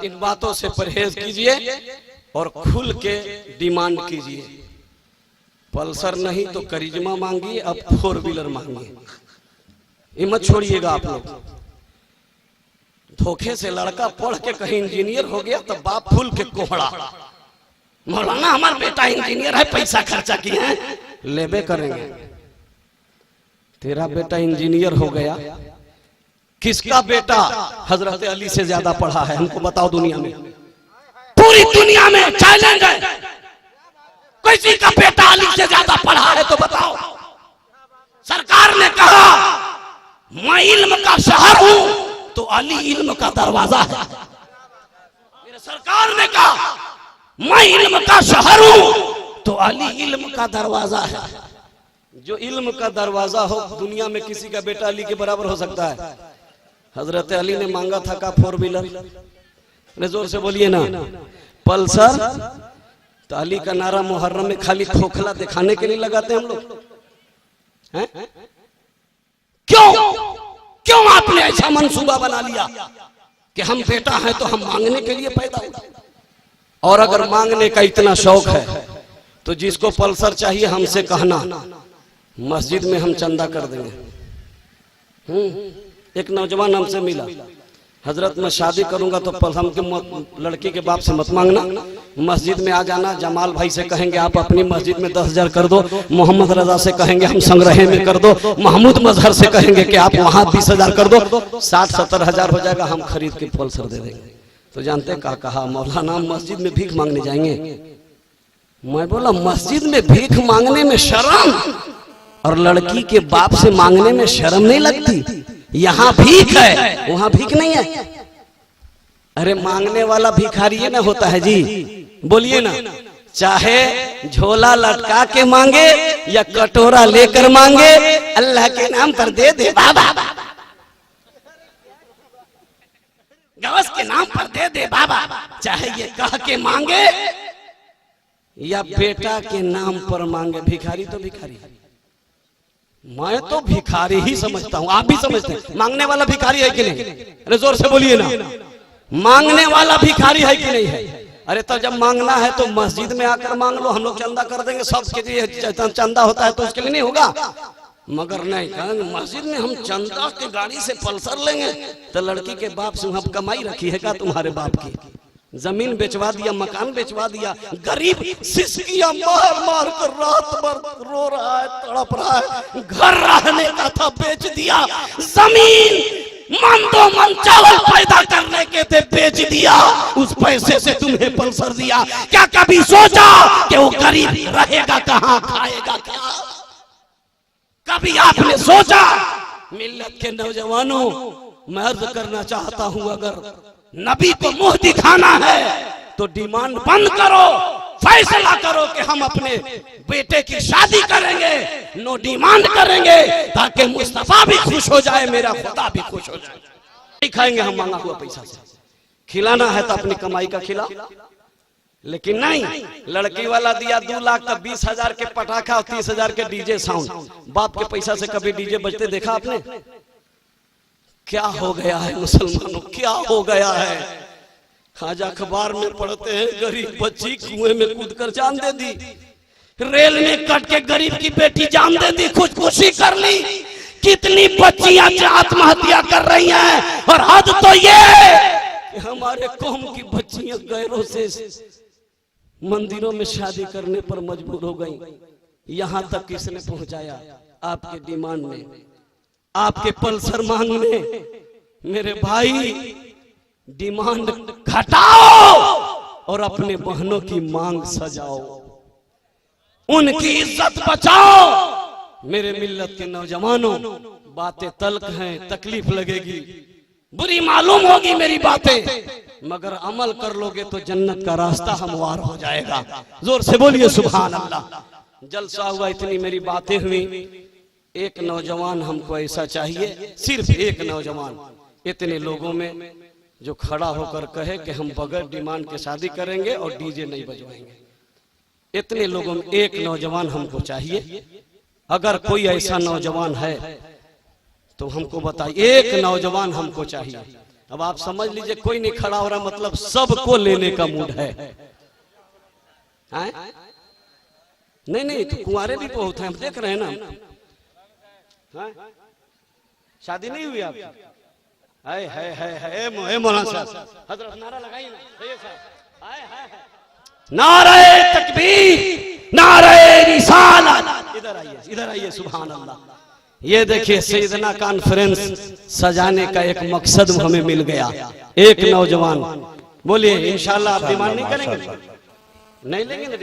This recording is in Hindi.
इन बातों से परहेज कीजिए और खुल के डिमांड कीजिए। पल्सर नहीं तो करिश्मा मांगिए, अब 4 व्हीलर मांगिए। ये मत छोड़िएगा आप लोग। धोखे से लड़का पढ़ के कहीं इंजीनियर हो गया तो बाप फूल के कोहड़ा, मौलाना हमारा बेटा इंजीनियर है, पैसा खर्चा किए हैं, लेबे करेंगे। तेरा बेटा इंजीनियर हो गया, किसका बेटा हजरत अली से ज्यादा पढ़ा है? हमको बताओ। दुनिया में, पूरी दुनिया में चैलेंज है, किसी का बेटा अली से ज्यादा पढ़ा है तो बताओ। सरकार ने कहा मैं इल्म का शहर हूं तो अली इल्म का दरवाजा है। मेरे सरकार ने कहा मैं इल्म का शहर हूं तो अली इल्म का दरवाजा है। जो इल्म का दरवाजा हो, दुनिया में किसी का बेटा अली के बराबर हो सकता है? हजरत अली ने मांगा था का 4 व्हीलर? जोर से बोलिए ना। पल्सर। तो अली का नारा मुहर्रम में खाली खोखला दिखाने के लिए लगाते हैं हम लोग हैं? क्यों आपने ऐसा मंसूबा बना लिया कि हम बेटा हैं तो हम मांगने के लिए पैदा हुए? और अगर मांगने का इतना शौक है तो जिसको पल्सर चाहिए हमसे कहना, मस्जिद में हम चंदा कर देंगे। एक नौजवान हमसे मिला, हजरत मैं शादी करूंगा तो हम के लड़की के बाप से मत मांगना, मस्जिद में आ जाना। जमाल भाई से कहेंगे आप अपनी मस्जिद में 10,000 कर दो, मोहम्मद रजा से कहेंगे हम संग्रह में कर दो, महमूद मजहर से कहेंगे कि आप वहां 20,000 कर दो, 60-70 हजार हो जाएगा, हम खरीद के पल्सर दे देंगे। तो जानते क्या कहा? मौलाना मस्जिद में भीख मांगने जाएंगे। मैं बोला मस्जिद में भीख मांगने में शर्म, और लड़की के बाप से मांगने में शर्म नहीं लगती? यहाँ भीख है, वहां भीख नहीं है। अरे मांगने वाला भिखारी ना होता है जी, बोलिए ना। चाहे झोला लटका के मांगे या कटोरा लेकर मांगे, अल्लाह के नाम पर दे दे बाबा, गवस के नाम पर दे दे बाबा। चाहे ये कह के मांगे या बेटा के नाम पर मांगे, भिखारी तो भिखारी। मैं तो भिखारी ही समझता हूं, आप भी समझते हैं? मांगने वाला भिखारी है कि नहीं? अरे जोर से बोलिए ना। मांगने वाला भिखारी है कि नहीं है? अरे तो जब मांगना है तो मस्जिद में आकर मांग लो, हम लोग चंदा कर देंगे। सबके लिए चंदा होता है तो उसके लिए नहीं होगा, मगर नहीं कहेंगे मस्जिद में हम चंदा की गाड़ी से पल्सर लेंगे। तो लड़की के बाप से वहां कमाई रखी है क्या तुम्हारे बाप की? जमीन बेचवा दिया, मकान बेचवा दिया, गरीब सिसकियां मार मार कर रात भर रो रहा है, तड़प रहा है, घर रहने का था बेच दिया, जमीन मन दो मन चावल पैदा करने के थे बेच दिया, उस पैसे से तुम्हें पल्सर दिया। क्या कभी सोचा कि वो गरीब रहेगा कहाँ, खाएगा क्या? कभी आपने सोचा? मिल्लत के नौजवानों, मैं अर्ज करना चाहता हूं, अगर नबी को मुंह दिखाना है तो डिमांड बंद करो, फैसला करो कि हम अपने बेटे की शादी करेंगे, नो डिमांड करेंगे, ताकि मुस्तफा भी खुश हो जाए, मेरा खुदा भी खुश हो जाए। नहीं खाएंगे हम मांगा हुआ पैसा से। खिलाना है तो अपनी कमाई का खिला, लेकिन नहीं। लड़की वाला दिया 2 लाख का 20,000 के पटाखा और 30,000 के डीजे साउंड। बाप के पैसा से कभी डीजे बजते देखा आपने? क्या हो गया है मुसलमानों, क्या हो गया है? आज अखबार में पढ़ते हैं गरीब बच्ची कुएं में कूदकर जान दे दी, रेल में कट के गरीब की बेटी जान दे दी, खुदकुशी कर ली। कितनी बच्चियां आत्महत्या कर रही हैं, और हद तो ये कि हमारे कौम की बच्चियां गैरों से मंदिरों में शादी करने पर मजबूर हो गई। यहां तक किसने पहुंचाया? आपके डिमांड में, आपके पल्सर मांगने। मेरे भाई, डिमांड घटाओ और अपने बहनों की मांग सजाओ, उनकी इज्जत बचाओ। मेरे मिल्लत के नौजवानों, बातें तल्ख हैं, तकलीफ लगेगी, बुरी मालूम होगी मेरी बातें, मगर अमल कर लोगे तो जन्नत का रास्ता हमवार हो जाएगा। जोर से बोलिए सुभान अल्लाह। जलसा हुआ, इतनी मेरी बातें हुई। एक नौजवान हमको ऐसा चाहिए, सिर्फ एक नौजवान इतने लोगों में जो खड़ा होकर कहे कि हम बगैर डिमांड के शादी करेंगे और डीजे नहीं बजवाएंगे। इतने लोगों में एक नौजवान हमको चाहिए। अगर कोई ऐसा नौजवान है तो हमको बताइए, एक नौजवान हमको चाहिए। अब आप समझ लीजिए कोई नहीं खड़ा हो रहा, मतलब सबको लेने का मूड है। नहीं नहीं, तो कुंवारे भी बहुत हैं, हम देख रहे हैं ना। शादी नहीं हुई आपकी? है मौलाना साहब, हजरत नारा लगाइए ना, सही साहब। नारे तकबीर, नारे रिसालत। इधर आइए, सुभान अल्लाह। ये देखिए सैयदना कॉन्फ्रेंस सजाने का एक मकसद हमें मिल गया। एक नौजवान, बोलिए इंशाल्लाह आप डिमांड नहीं करेंगे? नहीं लेंगे ना डिमांड?